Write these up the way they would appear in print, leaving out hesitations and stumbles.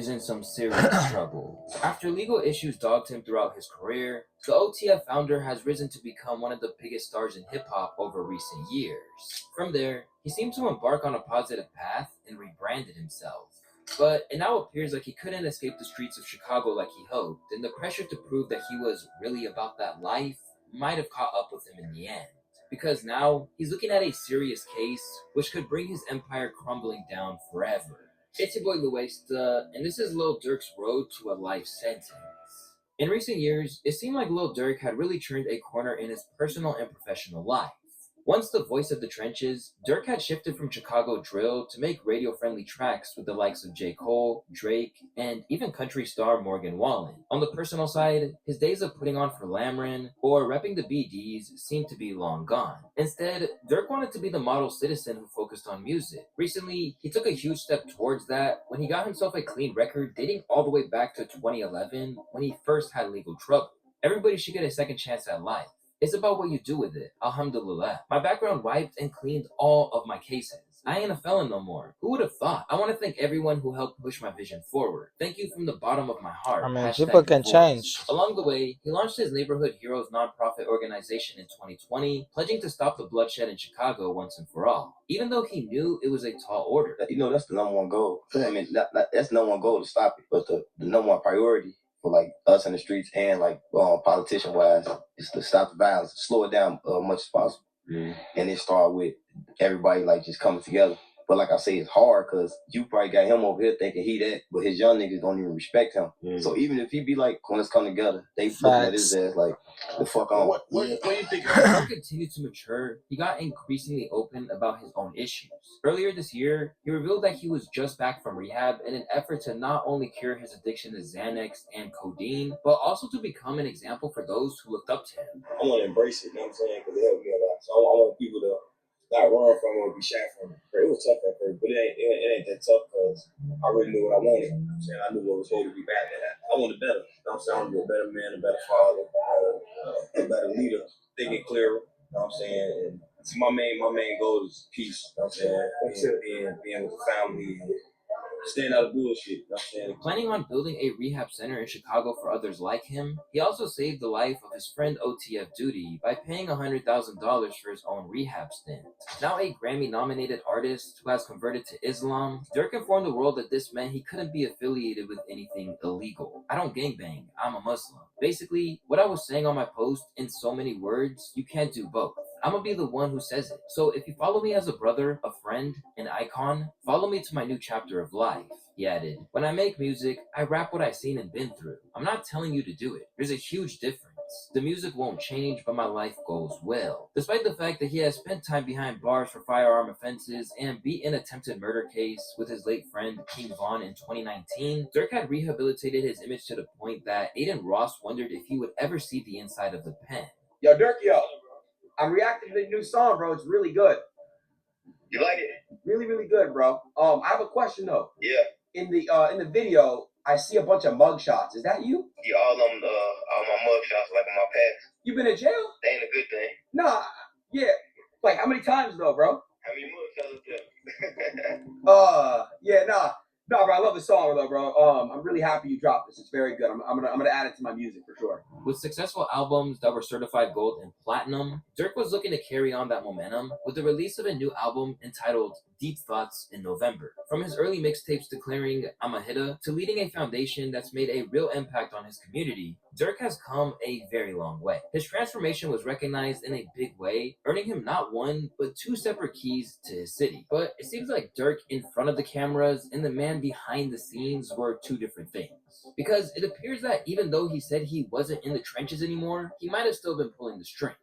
is in some serious trouble. After legal issues dogged him throughout his career, the OTF founder has risen to become one of the biggest stars in hip-hop over recent years. From there, he seemed to embark on a positive path and rebranded himself. But it now appears like he couldn't escape the streets of Chicago like he hoped, and the pressure to prove that he was really about that life might have caught up with him in the end. Because now, he's looking at a serious case which could bring his empire crumbling down forever. It's your boy Luesta, and this is Lil Durk's road to a life sentence. In recent years, it seemed like Lil Durk had really turned a corner in his personal and professional life. Once the voice of the trenches, Durk had shifted from Chicago drill to make radio-friendly tracks with the likes of J. Cole, Drake, and even country star Morgan Wallen. On the personal side, his days of putting on for Lamron or repping the BDs seemed to be long gone. Instead, Durk wanted to be the model citizen who focused on music. Recently, he took a huge step towards that when he got himself a clean record dating all the way back to 2011 when he first had legal trouble. Everybody should get a second chance at life. It's about what you do with it. Alhamdulillah. My background wiped and cleaned all of my cases. I ain't a felon no more. Who would have thought? I want to thank everyone who helped push my vision forward. Thank you from the bottom of my heart. I mean, Hashtag people your can voice. change. Along the way, he launched his Neighborhood Heroes nonprofit organization in 2020, pledging to stop the bloodshed in Chicago once and for all. Even though he knew it was a tall order. That's the number one goal. I mean, that's the number one goal to stop it. But the number one priority for like us in the streets and like politician wise is to stop the violence, slow it down much as possible. And it start with everybody like just coming together. But like I say, it's hard because you probably got him over here thinking he that, but his young niggas don't even respect him. So even if he be like, let's come together, they looking at his ass like, the fuck on. What do you think? As he continued to mature, he got increasingly open about his own issues. Earlier this year, he revealed that he was just back from rehab in an effort to not only cure his addiction to Xanax and codeine, but also to become an example for those who looked up to him. I want to embrace it, you know what I'm saying? Because it helped me a lot. So I want people to not run from it or be shy from it. It was tough at first, but it ain't that tough because I really knew what I wanted. You know what I'm saying? I knew what was supposed to be back there. I wanted better. You know what I'm saying? I wanted to be a better man, a better father, a better leader, thinking clearer. You know what I'm saying? And see, my main goal is peace. You know what I'm saying? Being with the family and staying out of bullshit. You know what I'm saying? Planning on building a rehab center in Chicago for others like him, he also saved the life of his friend OTF Duty by paying $100,000 for his own rehab stint. Now a Grammy-nominated artist who has converted to Islam, Durk informed the world that this meant he couldn't be affiliated with anything illegal. I don't gangbang, I'm a Muslim. Basically, what I was saying on my post in so many words, you can't do both. I'm gonna be the one who says it. So if you follow me as a brother, a friend, an icon, follow me to my new chapter of life. He added, when I make music, I rap what I've seen and been through. I'm not telling you to do it. There's a huge difference. The music won't change, but my life goals will. Despite the fact that he has spent time behind bars for firearm offenses and beat an attempted murder case with his late friend King Von in 2019, Durk had rehabilitated his image to the point that Aiden Ross wondered if he would ever see the inside of the pen. Yo, Durk, I'm reacting to the new song, bro. It's really good. You like it? Really, really good, bro. I have a question though. Yeah. In the video, I see a bunch of mug shots. Is that you? Yeah, all my mug shots like in my past. You been in jail? They ain't a good thing. Nah. Yeah. Like how many times though, bro? How many mug shots is there? Yeah, nah. No, bro, I love the song though, bro. I'm really happy you dropped this. It's very good. I'm gonna add it to my music for sure. With successful albums that were certified gold and platinum, Durk was looking to carry on that momentum with the release of a new album entitled Deep Thoughts in November. From his early mixtapes declaring I'm a hitter to leading a foundation that's made a real impact on his community, Durk has come a very long way. His transformation was recognized in a big way, earning him not one, but two separate keys to his city. But it seems like Durk in front of the cameras and the man behind the scenes were two different things. Because it appears that even though he said he wasn't in the trenches anymore, he might have still been pulling the strings.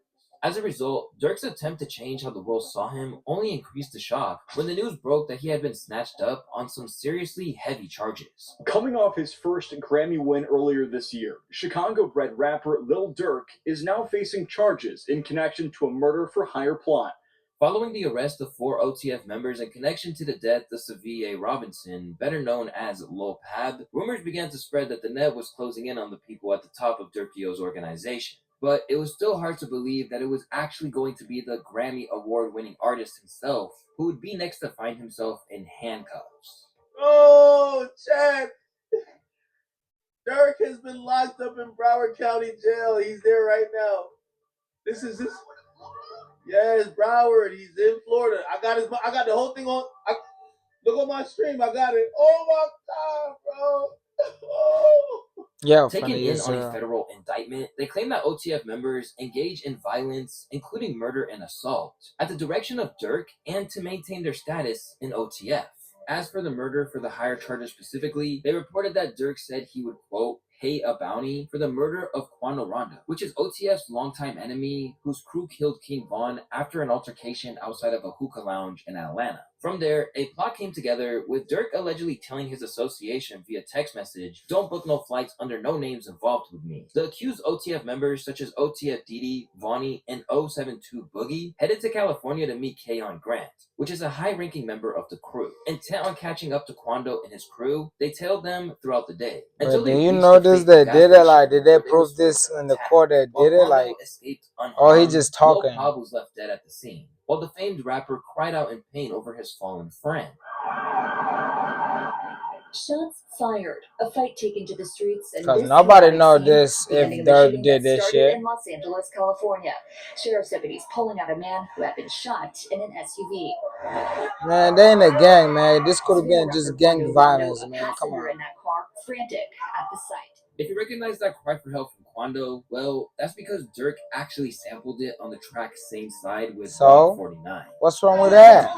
As a result, Durk's attempt to change how the world saw him only increased the shock when the news broke that he had been snatched up on some seriously heavy charges. Coming off his first Grammy win earlier this year, Chicago-bred rapper Lil Durk is now facing charges in connection to a murder-for-hire plot. Following the arrest of 4 OTF members in connection to the death of Savier Robinson, better known as Lil Pab, rumors began to spread that the net was closing in on the people at the top of Durkio's organization. But it was still hard to believe that it was actually going to be the Grammy award-winning artist himself who would be next to find himself in handcuffs. Oh, Chad! been locked up in Broward County Jail. He's there right now. This is this. Yes, Broward. He's in Florida. I got the whole thing on. Look on my stream. I got it. Oh my god, bro. Oh. Yeah, Taken funny in as on a hell. federal indictment, they claim that OTF members engage in violence, including murder and assault, at the direction of Durk and to maintain their status in OTF. As for the murder for the hire charges specifically, they reported that Durk said he would, quote, pay a bounty for the murder of Quando Rondo, which is OTF's longtime enemy whose crew killed King Von after an altercation outside of a hookah lounge in Atlanta. From there, a plot came together with Durk allegedly telling his association via text message, don't book no flights under no names involved with me. The accused OTF members such as OTF Didi, Vonnie, and 072 Boogie headed to California to meet Kayon Grant, which is a high-ranking member of the crew. Intent on catching up to Quando and his crew, they tailed them throughout the day. But do they you reached notice the that gas did it like station did they where was prove forced this to in the attack. court that While did it Quando like escaped or unharmed, he just Lil talking? Pab was left dead at the scene, while the famed rapper cried out in pain over his fallen friend. Shots fired. A fight taken to the streets, and Because this nobody chaotic know scene, this the if ending of the Dirk shooting did that this started shit. in Los Angeles, California. Sheriff's deputies pulling out a man who had been shot in an SUV. Man, they in a gang, man. This could have been Rapper just gang Quando violence, Rondo, a man. Come passenger on. in that car, frantic at the sight. If you recognize that cry for help from Quando, well, that's because Durk actually sampled it on the track Same Side with So, 49. what's wrong with that?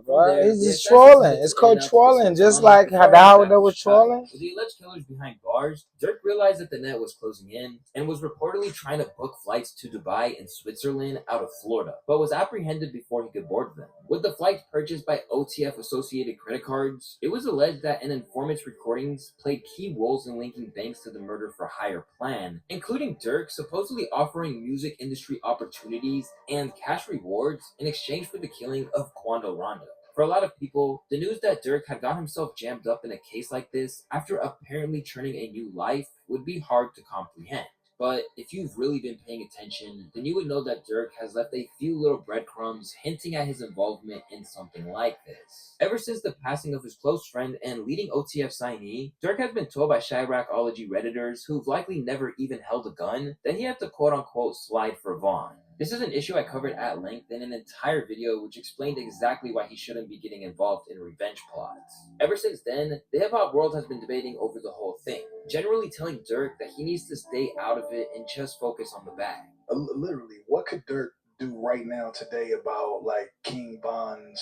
Bro, he's just trolling. It's called trolling, just like how that was trolling. With the alleged killers behind bars, Durk realized that the net was closing in and was reportedly trying to book flights to Dubai and Switzerland out of Florida, but was apprehended before he could board them. With the flights purchased by OTF associated credit cards, it was alleged that an informant's recordings played key roles in linking banks to the murder for hire plan, including Durk supposedly offering music industry opportunities and cash rewards in exchange for the killing of Quando Rondo. For a lot of people, the news that Durk had got himself jammed up in a case like this after apparently turning a new life would be hard to comprehend. But if you've really been paying attention, then you would know that Durk has left a few little breadcrumbs hinting at his involvement in something like this. Ever since the passing of his close friend and leading OTF signee, Durk has been told by Chirac-ology Redditors who've likely never even held a gun that he had to quote-unquote slide for Vaughn. This is an issue I covered at length in an entire video which explained exactly why he shouldn't be getting involved in revenge plots. Ever since then, the hip-hop world has been debating over the whole thing, generally telling Durk that he needs to stay out of it and just focus on the bag. Literally, what could Dirk do right now today about like King Von's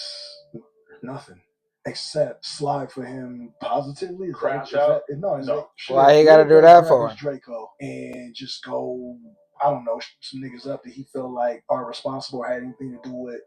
nothing? Except slide for him positively. Crash out? No. Why he gotta do that for? Draco and just go. I don't know, some niggas up that he feel like are responsible or had anything to do with.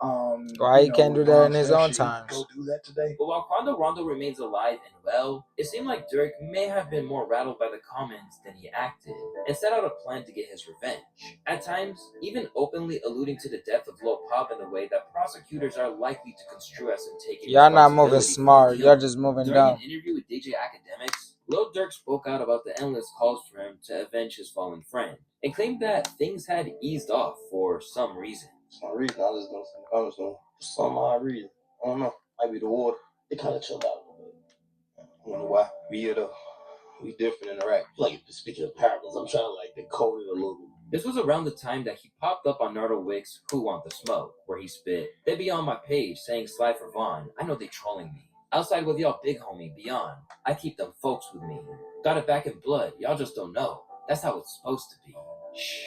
Why he can't do that in his own shit. times? Go do that today. But while Quando Rondo remains alive and well, it seemed like Durk may have been more rattled by the comments than he acted, and set out a plan to get his revenge. At times, even openly alluding to the death of Lil Pab in a way that prosecutors are likely to construe as him taking Y'all not moving responsibility for the smart. killing. Y'all just moving During dumb. an interview with DJ Academics, Lil Durk spoke out about the endless calls for him to avenge his fallen friend, and claimed that things had eased off for some reason. Some reason, I just don't see the comments for some odd reason. I don't know. Might be the water. It kind of chilled out a little bit. I wonder why. We different in Iraq. Like, speaking of parables, I'm trying to like decode it a little bit. This was around the time that he popped up on Nardo Wick's Who Want the Smoke, where he spit, "They be on my page saying slide for Vaughn. I know they trolling me. Outside with y'all big homie, Beyond. I keep them folks with me. Got it back in blood. Y'all just don't know. That's how it's supposed to be. Shh."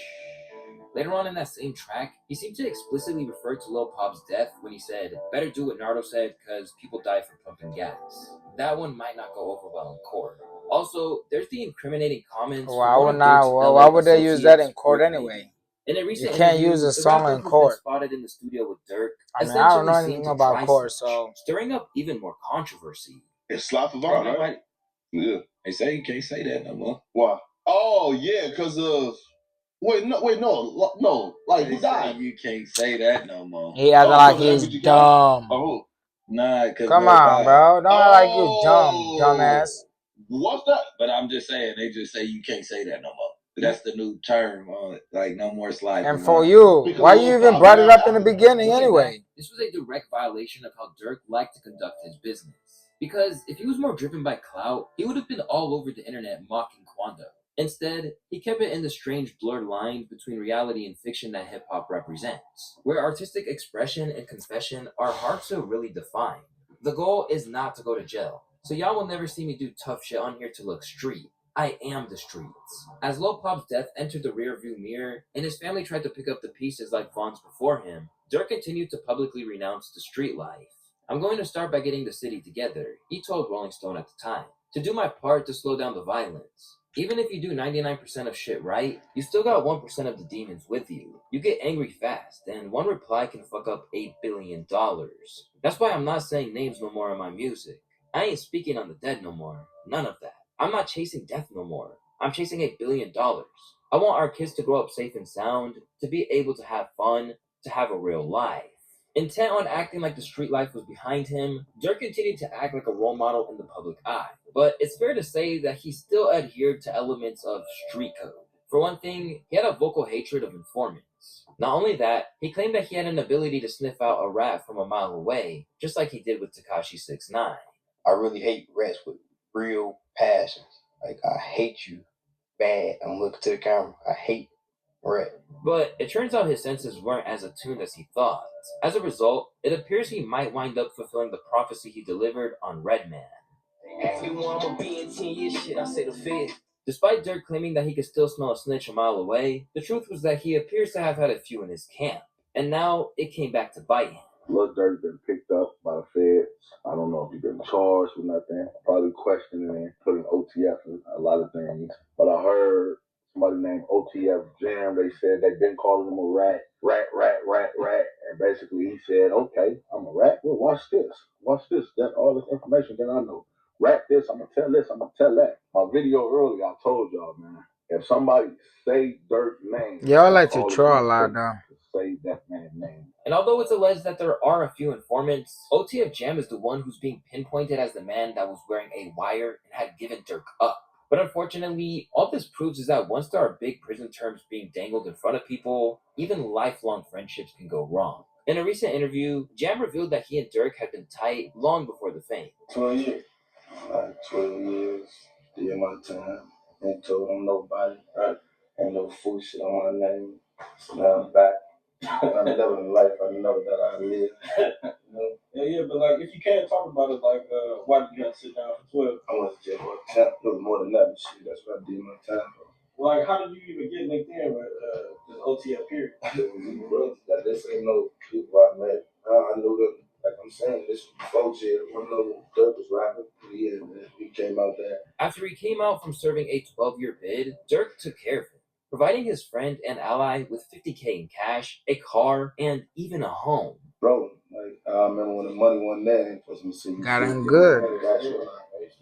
Later on in that same track, he seemed to explicitly refer to Lil Pab's death when he said, "Better do what Nardo said, cause people die from pumping gas." That one might not go over well in court. Also, there's the incriminating comments. Why would they use that in court anyway? In a recent You can't interview, use a the song rapper in who's court. been spotted in the studio with Durk, I mean, I don't know essentially anything seemed to about try court, such, so stirring up even more controversy. It's slap for Vaughn, right? Yeah. They say you can't say that no more. Why? Oh yeah, because of no. Like who died? You can't say that no more. he acting like he's dumb. Oh, nah. Come on, bro. Don't act like you dumb, dumbass. What's that? But I'm just saying, they just say you can't say that no more. That's the new term, like no more slide. And for you, why you even brought it up in the beginning anyway? This was a direct violation of how Durk liked to conduct his business. Because if he was more driven by clout, he would have been all over the internet mocking Quando. Instead, he kept it in the strange blurred line between reality and fiction that hip hop represents, where artistic expression and confession are hard to really define. The goal is not to go to jail, so y'all will never see me do tough shit on here to look street. I am the streets. As Lil Pop's death entered the rearview mirror, and his family tried to pick up the pieces like Vaughn's before him, Durk continued to publicly renounce the street life. I'm going to start by getting the city together, he told Rolling Stone at the time, to do my part to slow down the violence. Even if you do 99% of shit right, you still got 1% of the demons with you. You get angry fast, and one reply can fuck up $8 billion. That's why I'm not saying names no more in my music. I ain't speaking on the dead no more. None of that. I'm not chasing death no more. I'm chasing $8 billion. I want our kids to grow up safe and sound, to be able to have fun, to have a real life. Intent on acting like the street life was behind him, Durk continued to act like a role model in the public eye. But it's fair to say that he still adhered to elements of street code. For one thing, he had a vocal hatred of informants. Not only that, he claimed that he had an ability to sniff out a rat from a mile away, just like he did with Tekashi 6ix9ine. I really hate rats with real passions. Like, I hate you bad. I'm looking to the camera. I hate rat. But it turns out his senses weren't as attuned as he thought. As a result, it appears he might wind up fulfilling the prophecy he delivered on Redman. Ask me where I'm gonna be in 10 years, shit, I say the Fed. Despite Durk claiming that he could still smell a snitch a mile away, the truth was that he appears to have had a few in his camp. And now it came back to bite him. Lil Durk been picked up by the feds. I don't know if he's been charged with nothing. Probably questioning and putting OTF in a lot of things. But I heard somebody named OTF Jam, they said they've been calling him a rat. And basically he said, okay, I'm a rat. Well, watch this. Watch this. That all this information that I know. Rat this, I'm gonna tell this, I'm gonna tell that. My video earlier, I told y'all, man. If somebody say Durk's name, Y'all like to all troll a it lot, takes though. to say that man's name. And although it's alleged that there are a few informants, OTF Jam is the one who's being pinpointed as the man that was wearing a wire and had given Durk up. But unfortunately, all this proves is that once there are big prison terms being dangled in front of people, even lifelong friendships can go wrong. In a recent interview, Jam revealed that he and Durk had been tight long before the fame. 12 years. Like 12 years. Did my time. Ain't told on nobody. Right? Ain't no fool shit on my name. So now I'm back. I'm living the life I know that I live. You know? Yeah, but like, if you can't talk about it, like, why did you have to sit down for 12? I went to jail for 10. It was more than that shit. That's what I did my time for. Like, how did you even get linked in with this OTF period? Like, this ain't no people I met. I knew them. Like I'm saying, this was before jail. I know Durk was rapping. Yeah, man. He came out there. After he came out from serving a 12-year bid, Durk took care of him, providing his friend and ally with $50K in cash, a car, and even a home. Bro, like, I remember when the money wasn't there, for some city. Got him good.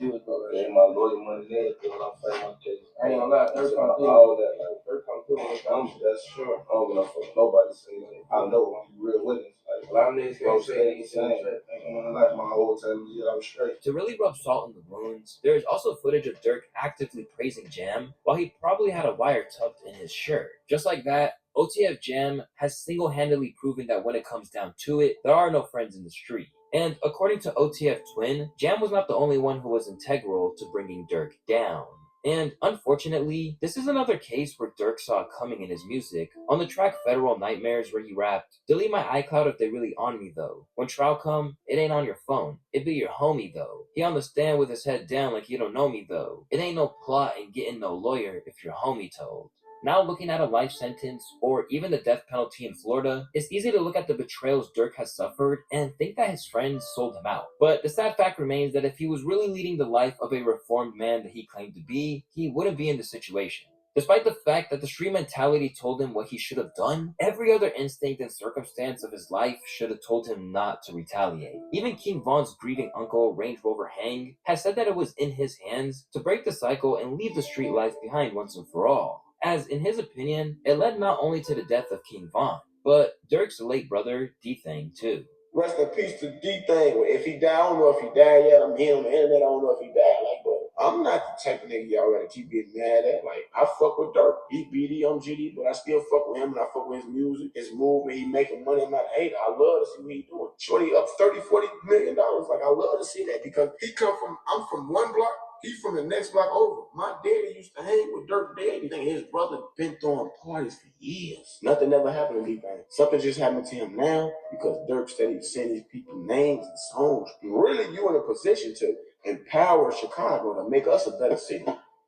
And my lawyer money there, when I fight my case. I ain't gonna lie, Durk all that, like, Durk come through. That's sure. I don't give no fuck nobody say it. I know I'm real witness. Like, a lot of niggas can't say anything. Like, my whole time, I was straight. To really rub salt in the wounds, there is also footage of Durk actively praising Jam while he probably had a wire tucked in his shirt. Just like that, OTF Jam has single-handedly proven that when it comes down to it, there are no friends in the street. And according to OTF Twin, Jam was not the only one who was integral to bringing Durk down. And unfortunately, this is another case where Durk saw it coming in his music. On the track Federal Nightmares where he rapped, "Delete my iCloud if they really on me though. When trial come, it ain't on your phone. It be your homie though. He on the stand with his head down like he don't know me though. It ain't no plot and getting no lawyer if your homie told." Now looking at a life sentence, or even the death penalty in Florida, it's easy to look at the betrayals Durk has suffered and think that his friends sold him out. But the sad fact remains that if he was really leading the life of a reformed man that he claimed to be, he wouldn't be in this situation. Despite the fact that the street mentality told him what he should have done, every other instinct and circumstance of his life should have told him not to retaliate. Even King Von's grieving uncle, Range Rover Hang, has said that it was in his hands to break the cycle and leave the street life behind once and for all, as in his opinion, it led not only to the death of King Von, but Durk's late brother, D-Thang, too. Rest in peace to D-Thang. If he died, I don't know if he died yet. I'm hearing on the internet, I don't know if he died. Like, but I'm not the type of nigga y'all gotta keep getting mad at. Like, I fuck with Durk. He BD, I'm GD, but I still fuck with him and I fuck with his music, his movement. He making money. I'm not a hater. I love to see what he doing. Shorty up $30-40 million. Like, I love to see that because I'm from one block. He from the next block over. My daddy used to hang with Durk daddy. And his brother been throwing parties for years. Nothing ever happened to D-Bang. Something just happened to him now because Durk steady sending these people names and songs. Really, you in a position to empower Chicago to make us a better city.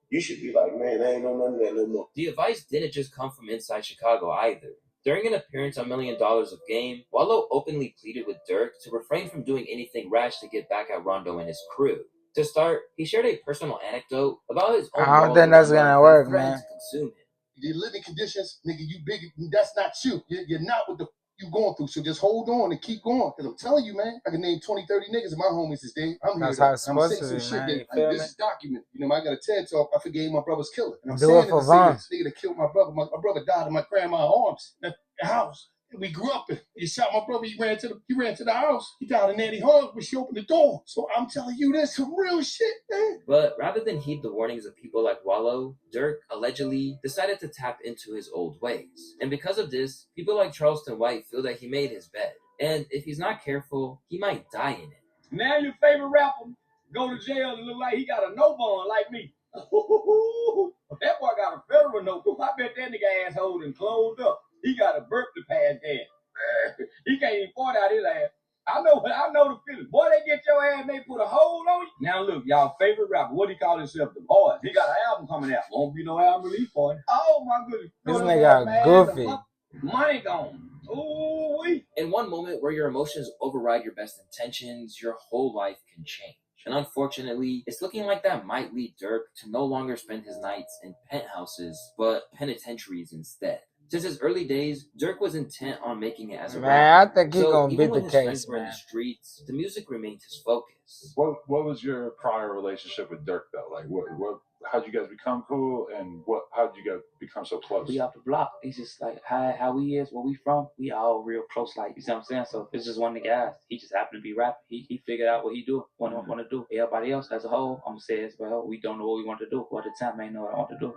You should be like, man, there ain't no none of that no more. The advice didn't just come from inside Chicago either. During an appearance on $1 Million of Game, Wallow openly pleaded with Durk to refrain from doing anything rash to get back at Rondo and his crew. To start, he shared a personal anecdote about his own I don't think that's gonna work, man. to consume him. The living conditions, nigga, you big. That's not you. You're not what the you going through. So just hold on and keep going. Cause I'm telling you, man, I can name 20, 30 niggas in my homies this day. I'm That's here. how it's I'm supposed saying to some be, shit man. that like, this is documented. You know, I got a TED talk. I forgave my brother's killer. And I'm Do saying it for to Vaughn. this nigga that killed my brother. My brother died in my grandma's arms at the house. We grew up in. He shot my brother. He ran to the house. He died in Annie's arms, but she opened the door. So I'm telling you, that's some real shit, man. But rather than heed the warnings of people like Wallow, Durk allegedly decided to tap into his old ways. And because of this, people like Charleston White feel that he made his bed. And if he's not careful, he might die in it. Now your favorite rapper go to jail and look like he got a no bond like me. That boy got a federal no. I bet that nigga asshole and closed up. He got a birth to pass there. He can't even point out his ass. I know the feeling. Boy, they get your ass and they put a hold on you. Now look, y'all favorite rapper, what he call himself? The Boys. He got an album coming out. Won't be no album release for him. Oh my goodness. This nigga goofy. Money gone. Ooh-wee. In one moment where your emotions override your best intentions, your whole life can change. And unfortunately, it's looking like that might lead Durk to no longer spend his nights in penthouses, but penitentiaries instead. Since his early days, Durk was intent on making it as a rapper. Man, I think he's So gonna even beat when the his case, friends were in man. the streets, the music remained his focus. What was your prior relationship with Durk though? Like what how'd you guys become cool and how'd you guys become so close? We off the block. He's just like how we is, where we from, we all real close, like, you see what I'm saying? So it's just one of the guys. He just happened to be rapping. He figured out what he do, what he want to do. Everybody else as a whole, I'm gonna say as well, we don't know what we want to do. Or at the time ain't know what I want to do.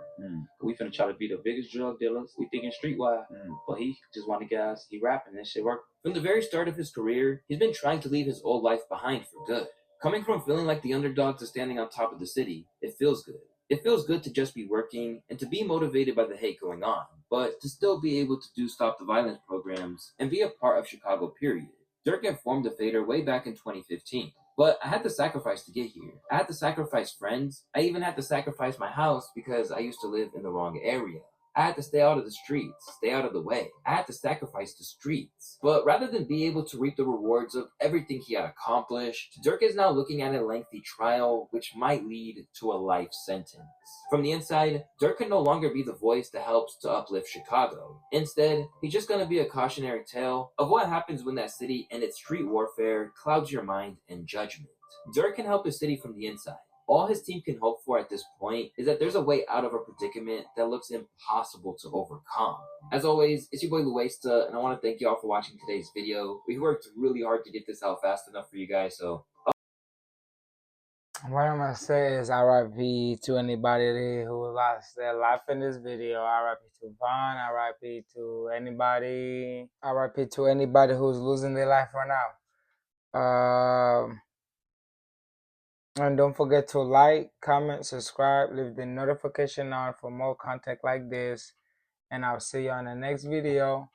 We finna try to be the biggest drug dealers. We thinking streetwise. But he just one of the guys, he rapping and shit work. From the very start of his career, he's been trying to leave his old life behind for good. Coming from feeling like the underdog to standing on top of the city, it feels good. It feels good to just be working and to be motivated by the hate going on, but to still be able to do Stop the Violence programs and be a part of Chicago, period. Durk informed the Fader way back in 2015. But I had to sacrifice to get here. I had to sacrifice friends. I even had to sacrifice my house because I used to live in the wrong area. I had to stay out of the streets, stay out of the way. I had to sacrifice the streets. But rather than be able to reap the rewards of everything he had accomplished, Durk is now looking at a lengthy trial which might lead to a life sentence. From the inside, Durk can no longer be the voice that helps to uplift Chicago. Instead, he's just going to be a cautionary tale of what happens when that city and its street warfare clouds your mind and judgment. Durk can help his city from the inside. All his team can hope for at this point is that there's a way out of a predicament that looks impossible to overcome. As always, it's your boy Luesta, and I want to thank you all for watching today's video. We worked really hard to get this out fast enough for you guys, so... What I'm gonna say is RIP to anybody who lost their life in this video. RIP to Vaughn. RIP to anybody. RIP to anybody who's losing their life right now. And don't forget to like, comment, subscribe, leave the notification on for more content like this. And I'll see you on the next video.